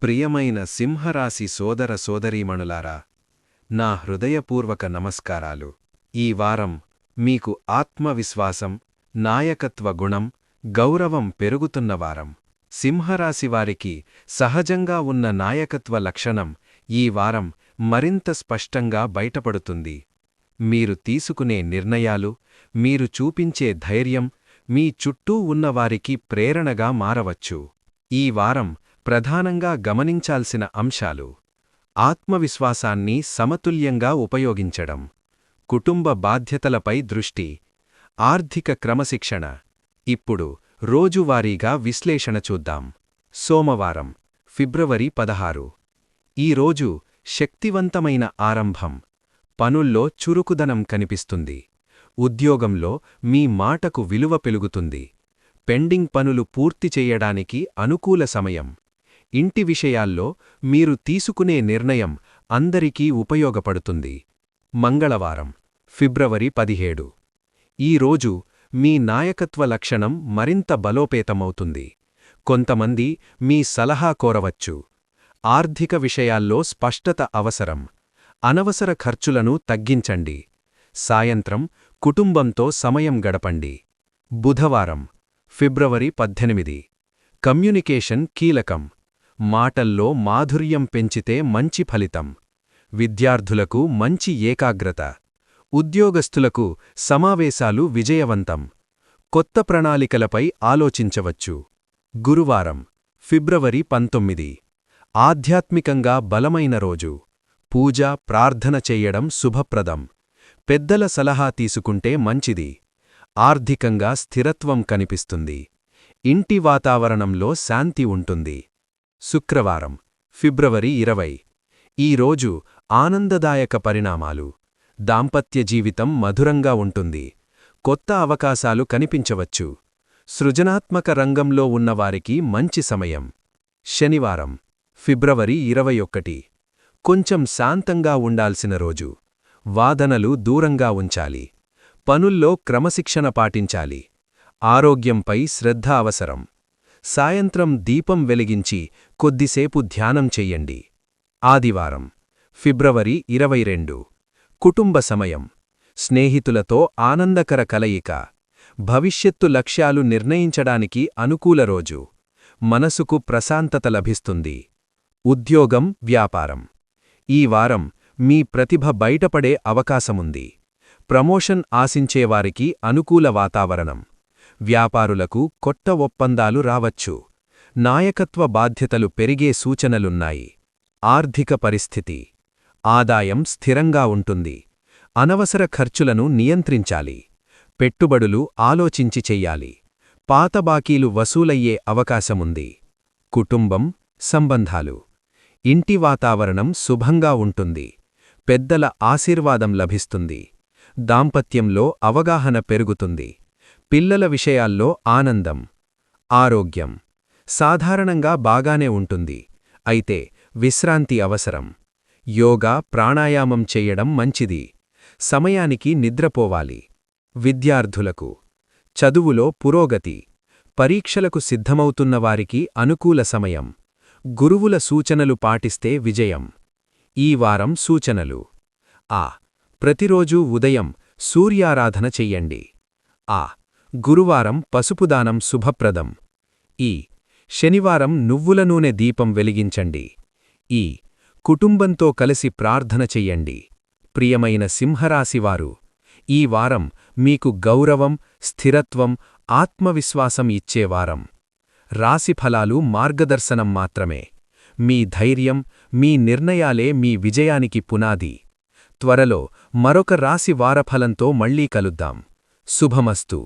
ప్రియమైన సింహరాశి సోదర సోదరీమణులారా, నా హృదయపూర్వక నమస్కారాలు. ఈ వారం మీకు ఆత్మవిశ్వాసం, నాయకత్వ గుణం, గౌరవం పెరుగుతున్న వారం. సింహరాశివారికి సహజంగా ఉన్న నాయకత్వ లక్షణం ఈ వారం మరింత స్పష్టంగా బయటపడుతుంది. మీరు తీసుకునే నిర్ణయాలు, మీరు చూపించే ధైర్యం మీ చుట్టూ ఉన్నవారికి ప్రేరణగా మారవచ్చు. ఈ వారం ప్రధానంగా గమనించాల్సిన అంశాలు: ఆత్మవిశ్వాసాన్ని సమతుల్యంగా ఉపయోగించడం, కుటుంబ బాధ్యతలపై దృష్టి, ఆర్థిక క్రమశిక్షణ. ఇప్పుడు రోజువారీగా విశ్లేషణ చూద్దాం. సోమవారం, ఫిబ్రవరి 16. ఈ రోజు శక్తివంతమైన ఆరంభం. పనుల్లో చురుకుదనం కనిపిస్తుంది. ఉద్యోగంలో మీ మాటకు విలువ పెరుగుతుంది. పెండింగ్ పనులు పూర్తి చేయడానికి అనుకూల సమయం. ఇంటి విషయాల్లో మీరు తీసుకునే నిర్ణయం అందరికీ ఉపయోగపడుతుంది. మంగళవారం, ఫిబ్రవరి 17. ఈ రోజు మీ నాయకత్వ లక్షణం మరింత బలోపేతమవుతుంది. కొంతమంది మీ సలహా కోరవచ్చు. ఆర్థిక విషయాల్లో స్పష్టత అవసరం. అనవసర ఖర్చులను తగ్గించండి. సాయంత్రం కుటుంబంతో సమయం గడపండి. బుధవారం, ఫిబ్రవరి 18. కమ్యూనికేషన్ కీలకం. మాటల్లో మాధుర్యం పెంచితే మంచి ఫలితం. విద్యార్థులకు మంచి ఏకాగ్రత. ఉద్యోగస్తులకు సమావేశాలు విజయవంతం. కొత్త ప్రణాళికలపై ఆలోచించవచ్చు. గురువారం, ఫిబ్రవరి 19. ఆధ్యాత్మికంగా బలమైన రోజు. పూజ, ప్రార్థన చెయ్యడం శుభప్రదం. పెద్దల సలహా తీసుకుంటే మంచిది. ఆర్థికంగా స్థిరత్వం కనిపిస్తుంది. ఇంటి వాతావరణంలో శాంతి ఉంటుంది. శుక్రవారం, ఫిబ్రవరి 20. ఈ రోజు ఆనందదాయక పరిణామాలు. దాంపత్య జీవితం మధురంగా ఉంటుంది. కొత్త అవకాశాలు కనిపించవచ్చు. సృజనాత్మక రంగంలో ఉన్నవారికి మంచి సమయం. శనివారం, ఫిబ్రవరి 21. కొంచెం శాంతంగా ఉండాల్సిన రోజు. వాదనలు దూరంగా ఉంచాలి. పనుల్లో క్రమశిక్షణ పాటించాలి. ఆరోగ్యంపై శ్రద్ధ అవసరం. సాయంత్రం దీపం వెలిగించి కొద్దిసేపు ధ్యానం చెయ్యండి. ఆదివారం, ఫిబ్రవరి 22. కుటుంబ సమయం. స్నేహితులతో ఆనందకర కలయిక. భవిష్యత్తు లక్ష్యాలు నిర్ణయించడానికి అనుకూల రోజు. మనసుకు ప్రశాంతత లభిస్తుంది. ఉద్యోగం, వ్యాపారం. ఈ వారం మీ ప్రతిభ బయటపడే అవకాశముంది. ప్రమోషన్ ఆశించేవారికి అనుకూల వాతావరణం. వ్యాపారులకు కొత్త ఒప్పందాలు రావచ్చు. నాయకత్వ బాధ్యతలు పెరిగే సూచనలున్నాయి. ఆర్థిక పరిస్థితి. ఆదాయం స్థిరంగా ఉంటుంది. అనవసర ఖర్చులను నియంత్రించాలి. పెట్టుబడులు ఆలోచించి చెయ్యాలి. పాత బాకీలు వసూలయ్యే అవకాశముంది. కుటుంబం, సంబంధాలు. ఇంటి వాతావరణం శుభంగా ఉంటుంది. పెద్దల ఆశీర్వాదం లభిస్తుంది. దాంపత్యంలో అవగాహన పెరుగుతుంది. పిల్లల విషయాల్లో ఆనందం. ఆరోగ్యం. సాధారణంగా బాగానే ఉంటుంది. అయితే విశ్రాంతి అవసరం. యోగా, ప్రాణాయామం చెయ్యడం మంచిది. సమయానికి నిద్రపోవాలి. విద్యార్థులకు. చదువులో పురోగతి. పరీక్షలకు సిద్ధమవుతున్నవారికి అనుకూల సమయం. గురువుల సూచనలు పాటిస్తే విజయం. ఈ వారం సూచనలు: ప్రతిరోజూ ఉదయం సూర్యారాధన చెయ్యండి. గురువారం పసుపుదానం శుభప్రదం. శనివారం నువ్వుల నూనె దీపం వెలిగించండి. కుటుంబంతో కలిసి ప్రార్థన చెయ్యండి. ప్రియమైన సింహరాశివారు, ఈ వారం మీకు గౌరవం, స్థిరత్వం, ఆత్మవిశ్వాసం ఇచ్చే వారం. రాశిఫలాలు మార్గదర్శనం మాత్రమే. మీ ధైర్యం, మీ నిర్ణయాలే మీ విజయానికి పునాది. త్వరలో మరొక రాశి వారఫలంతో మళ్ళీ కలుద్దాం. శుభమస్తు.